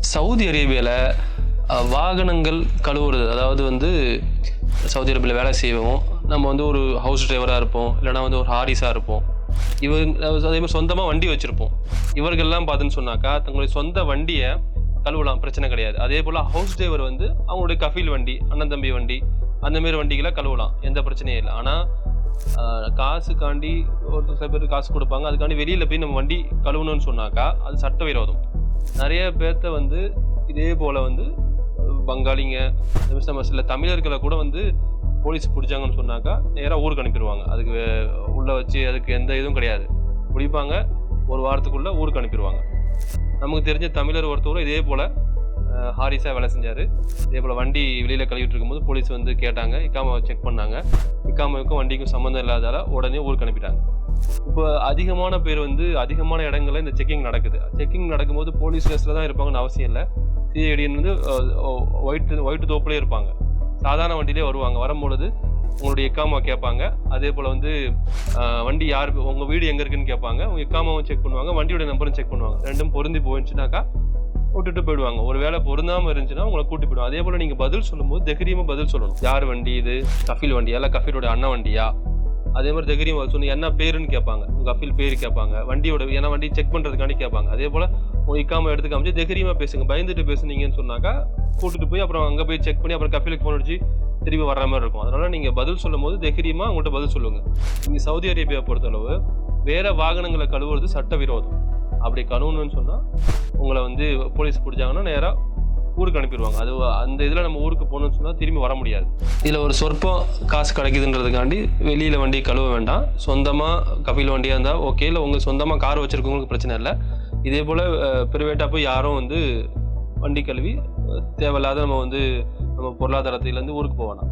Saudi அரேபியாவில் வாகனங்கள் கழுவுறது, அதாவது வந்து சவுதி அரேபியாவில் வேலை செய்வோம், நம்ம வந்து ஒரு ஹவுஸ் டிரைவராக இருப்போம், இல்லைனா வந்து ஒரு ஹாரிஸாக இருப்போம், அதே மாதிரி சொந்தமாக வண்டி வச்சுருப்போம். இவர்கள்லாம் பார்த்துன்னு சொன்னாக்கா தங்களுடைய சொந்த வண்டியை கழுவலாம், பிரச்சனை கிடையாது. அதே போல் ஹவுஸ் டிரைவர் வந்து அவங்களுடைய கஃபீல் வண்டி, அண்ணன் தம்பி வண்டி, அந்தமாரி வண்டிகளை கழுவலாம், எந்த பிரச்சனையும் இல்லை. ஆனால் காசுக்காண்டி ஒரு சில பேர் காசு கொடுப்பாங்க, அதுக்காண்டி வெளியில் போய் நம்ம வண்டி கழுவணும்னு சொன்னாக்கா அது சட்டவிரோதம். நிறைய பேர்த்த வந்து இதே போல் வந்து பங்காளிங்க, நம்ம சில தமிழர்களை கூட வந்து போலீஸ் பிடிச்சாங்கன்னு சொன்னாக்கா நேராக ஊருக்கு அனுப்பிடுவாங்க. அதுக்கு உள்ளே வச்சு அதுக்கு எந்த இதுவும் கிடையாது, பிடிப்பாங்க, ஒரு வாரத்துக்குள்ளே ஊருக்கு அனுப்பிடுவாங்க. நமக்கு தெரிஞ்ச தமிழர் ஒருத்தவரும் இதே போல் ஹாரிஸாக வேலை செஞ்சார். இதே போல் வண்டி வெளியில் கழுவிட்டு இருக்கும்போது போலீஸ் வந்து கேட்டாங்க, இக்காமாவை செக் பண்ணாங்க. இக்காமாவுக்கும் வண்டிக்கும் சம்மந்தம் இல்லாதால உடனே ஊருக்கு அனுப்பிட்டாங்க. இப்போ அதிகமான பேர் வந்து அதிகமான இடங்கள்ல இந்த செக்கிங் நடக்குது. செக்கிங் நடக்கும்போது போலீஸ் ட்ரெஸ்ல தான் இருப்பாங்கன்னு அவசியம் இல்லை. சிஐடின்னு வந்து ஒயிட் தோப்புலேயே இருப்பாங்க, சாதாரண வண்டியிலே வருவாங்க. வரும்பொழுது உங்களுடைய இக்காமா கேட்பாங்க. அதே போல் வந்து வண்டி யார், உங்கள் வீடு எங்கே இருக்குன்னு கேட்பாங்க. உங்கள் இக்காமாவும் செக் பண்ணுவாங்க, வண்டியோட நம்பரும் செக் பண்ணுவாங்க. ரெண்டும் பொருந்தி போயிடுச்சுனாக்கா விட்டுட்டு போயிடுவாங்க. ஒரு வேளை பொருந்தாமல் இருந்துச்சுன்னா உங்களை கூட்டி போயிடுவாங்க. அதே போல் நீங்கள் பதில் சொல்லும்போது தைரியமாக பதில் சொல்லணும். யார் வண்டி இது, கஃபீல் வண்டியா இல்லை கஃபீலோட அண்ணன் வண்டியா, அதே மாதிரி தைரியமாக சொன்னீங்க. என்ன பேருன்னு கேட்பாங்க, உங்கள் கஃபீல் பேர் கேட்பாங்க, வண்டியோட ஏன்னா வண்டி செக் பண்ணுறதுக்காண்டி கேட்பாங்க. அதே போல் உங்கள் இக்காம எடுத்து காமிச்சு தைரியமாக பேசுங்க. பயந்துட்டு பேசுனீங்கன்னு சொன்னாக்கா கூட்டிட்டு போய் அப்புறம் அங்கே போய் செக் பண்ணி அப்புறம் கஃபீலுக்கு ஃபோன் அடிச்சு திரும்பி வர்ற மாதிரி இருக்கும். அதனால் நீங்கள் பதில் சொல்லும் போது தைரியமாக அவங்கள்ட்ட பதில் சொல்லுங்கள். நீங்கள் சவுதி அரேபியா பொறுத்தளவு வேறு வாகனங்களை கழுவுறது சட்டவிரோதம். அப்படி கழுவணும்னு சொன்னால் உங்களை வந்து போலீஸ் பிடிச்சாங்கன்னா நேராக ஊருக்கு அனுப்பிடுவாங்க. அது அந்த இதில் நம்ம ஊருக்கு போகணும்னு சொன்னால் திரும்பி வர முடியாது. இதில் ஒரு சொற்பம் காசு கிடைக்குதுன்றதுக்காண்டி வெளியில் வண்டி கழுவ வேண்டாம். சொந்தமாக கஃபீல் வண்டியாக இருந்தால் ஓகே, இல்லை உங்கள் சொந்தமாக கார் வச்சுருக்கவங்களுக்கு பிரச்சனை இல்லை. இதே போல் ப்ரைவேட்டாக போய் யாரும் வந்து வண்டி கழுவி தேவையில்லாத நம்ம பொருளாதாரத்திலேருந்து ஊருக்கு போக வேணாம்.